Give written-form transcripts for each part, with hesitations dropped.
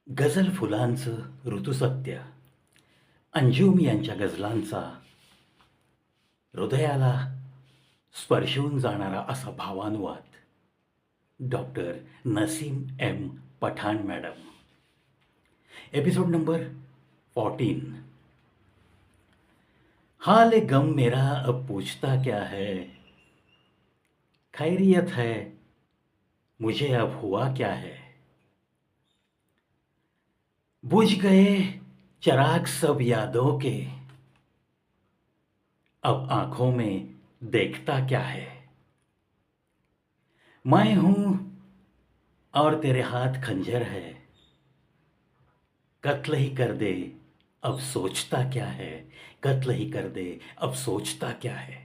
गझल फुलांचं ऋतुसत्य, अंजुम यांच्या गझलांचा हृदयाला स्पर्शून जाणारा असा भावानुवाद doctor Naseem M Pathan madam. Episode number 14. हाल गम मेरा अब पूछता क्या है, खैरियत है मुझे अब हुआ क्या है. बुझ गए चराग सब यादों के, अब आंखों में देखता क्या है. मैं हूं और तेरे हाथ खंजर है, कत्ल ही कर दे अब सोचता क्या है. कत्ल ही कर दे अब सोचता क्या है.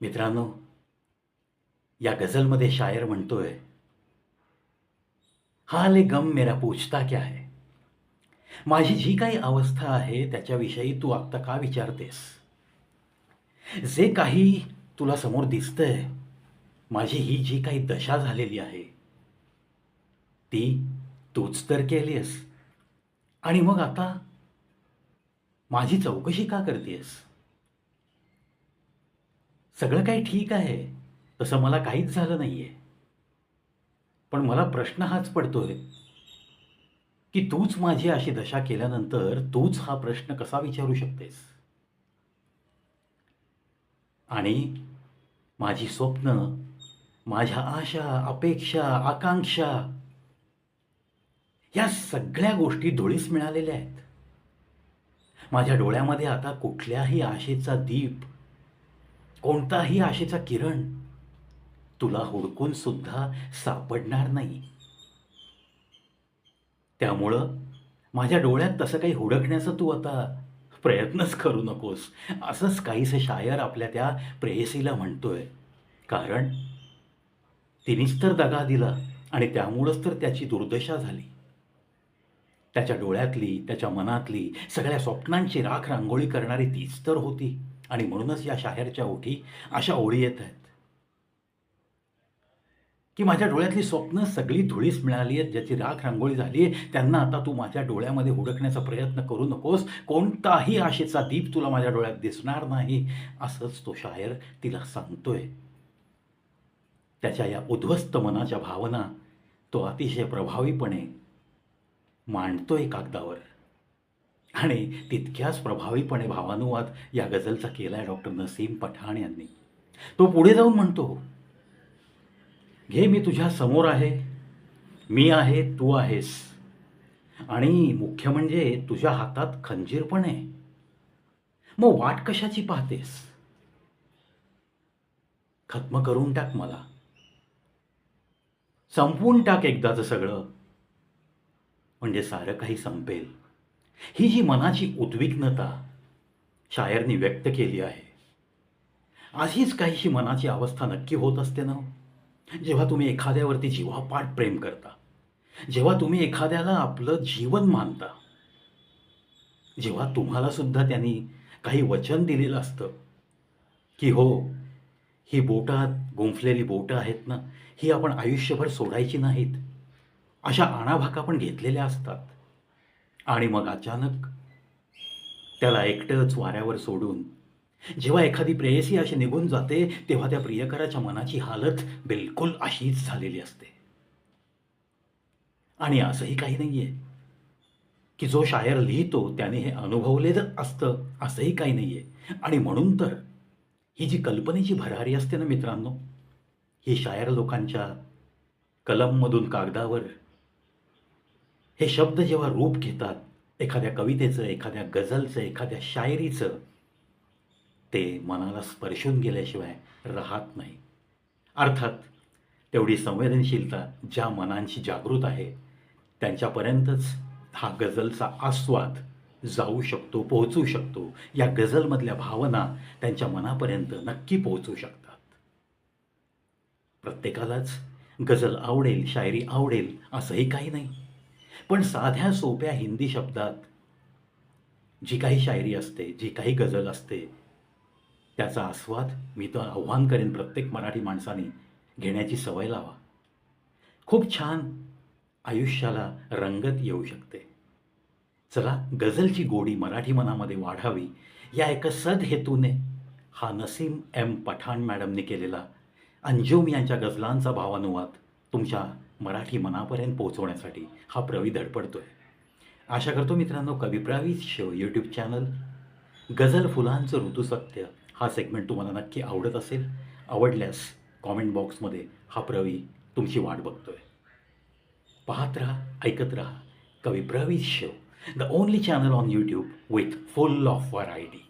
मित्रांनो, या गझलमध्ये शायर म्हणतोय, हाल गम मेरा पूछता क्या है. माझी जी काही अवस्था आहे त्याच्याविषयी तू आत्ता का विचारतेस. जे काही तुला समोर दिसतंय, माझी ही जी काही दशा झालेली आहे ती तूच तर केलीस, आणि मग आता माझी चौकशी का करतेस. सगळं काही ठीक आहे, तसं मला काहीच झालं नाहीये. पण मला प्रश्न हाच पडतोय की तूच माझी अशी दशा केल्यानंतर तूच हा प्रश्न कसा विचारू शकतेस. आणि माझी स्वप्न, माझ्या आशा, अपेक्षा, आकांक्षा या सगळ्या गोष्टी धुळीस मिळालेल्या आहेत. माझ्या डोळ्यामध्ये आता कुठल्याही आशेचा दीप, कोणताही आशेचा किरण तुला हुडकून सुद्धा सापडणार नाही. त्यामुळं माझ्या डोळ्यात तसं काही हुडकण्याचा तू आता प्रयत्नच करू नकोस, असंच काहीसं शायर आपल्या त्या प्रेयसीला म्हणतोय. कारण तिनेच तर दगा दिला आणि त्यामुळंच तर त्याची दुर्दशा झाली. त्याच्या डोळ्यातली, त्याच्या मनातली सगळ्या स्वप्नांची राख रांगोळी करणारी तीच तर होती. आणि म्हणूनच या शायरच्या ओठी अशा ओळी येत आहेत की माझ्या डोळ्यातली स्वप्न सगळी धुळीस मिळाली आहेत, ज्याची राख रांगोळी झाली आहे, त्यांना आता तू माझ्या डोळ्यामध्ये हुडकण्याचा प्रयत्न करू नकोस. कोणताही आशेचा दीप तुला माझ्या डोळ्यात दिसणार नाही, असंच तो शायर तिला सांगतोय. त्याच्या या उद्ध्वस्त मनाच्या भावना तो अतिशय प्रभावीपणे मांडतोय कागदावर. आणि तितक्याच प्रभावीपणे भावानुवाद या गझलचा केलाय डॉक्टर नसीम पठाण यांनी. तो पुढे जाऊन म्हणतो, घे मी तुझ्या समोर आहे, मी आहे तू आहेस, आणि मुख्य म्हणजे तुझ्या हातात खंजीर पण आहे. मग वाट कशाची पाहतेस, खत्म करून टाक मला, संपवून टाक एकदाचं सगळं, म्हणजे सारं काही संपेल. ही जी मनाची उद्विग्नता शायरनी व्यक्त केली आहे, अशीच काहीशी मनाची अवस्था नक्की होत असते ना. जेव्हा तुम्ही एखाद्यावरती जीवापाड प्रेम करता, जेव्हा तुम्ही एखाद्याला आपलं जीवन मानता, जेव्हा तुम्हाला सुद्धा त्यांनी काही वचन दिलेलं असतं की हो, ही बोटात गुंफलेली बोटं आहेत ना, ही आपण आयुष्यभर सोडायची नाहीत, अशा आणाभाका पण घेतलेल्या असतात. आणि मग अचानक त्याला एकटंच वाऱ्यावर सोडून जेव्हा एखादी प्रेयसी अशी निघून जाते, तेव्हा त्या प्रियकराच्या मनाची हालत बिलकुल अशीच झालेली असते. आणि असंही काही नाहीये की जो शायर लिहितो त्याने हे अनुभवलेलं असतं, असंही काही नाहीये. आणि म्हणून तर ही जी कल्पनेची भरारी असते ना मित्रांनो, ही शायर लोकांच्या कलममधून कागदावर हे शब्द जेव्हा रूप घेतात, एखाद्या कवितेचं, एखाद्या गझलचं, एखाद्या शायरीचं, ते मनाला स्पर्शून गेल्याशिवाय राहत नाही. अर्थात तेवढी संवेदनशीलता ज्या मनांची जागृत आहे त्यांच्यापर्यंतच हा गझलचा आस्वाद जाऊ शकतो, पोहोचू शकतो. या गझलमधल्या भावना त्यांच्या मनापर्यंत नक्की पोहोचू शकतात. प्रत्येकालाच गझल आवडेल, शायरी आवडेल असंही काही नाही. पण साध्या सोप्या हिंदी शब्दात जी काही शायरी असते, जी काही गझल असते, त्याचा आस्वाद मी तर आव्हान करेन प्रत्येक मराठी माणसाने घेण्याची सवय लावा. खूप छान आयुष्याला रंगत येऊ शकते. चला, गझलची गोडी मराठी मनामध्ये वाढावी या एका सदहेतूने हा नसीम एम पठाण मॅडमने केलेला अंजुम यांच्या गझलांचा भावानुवाद तुमच्या मराठी मनापर्यंत पोहोचवण्यासाठी हा प्रवी धडपडतोय. आशा करतो मित्रांनो, कविप्रवीज शो यूट्यूब चॅनल गझल फुलांचं ऋतुसत्य हा सेगमेंट तुम्हाला नक्की आवडत असेल. आवडल्यास कॉमेंट बॉक्समध्ये हा प्रवी तुमची वाट बघतोय. पाहत रहा, ऐकत रहा कविप्रवीज show, the only channel on YouTube with full of variety.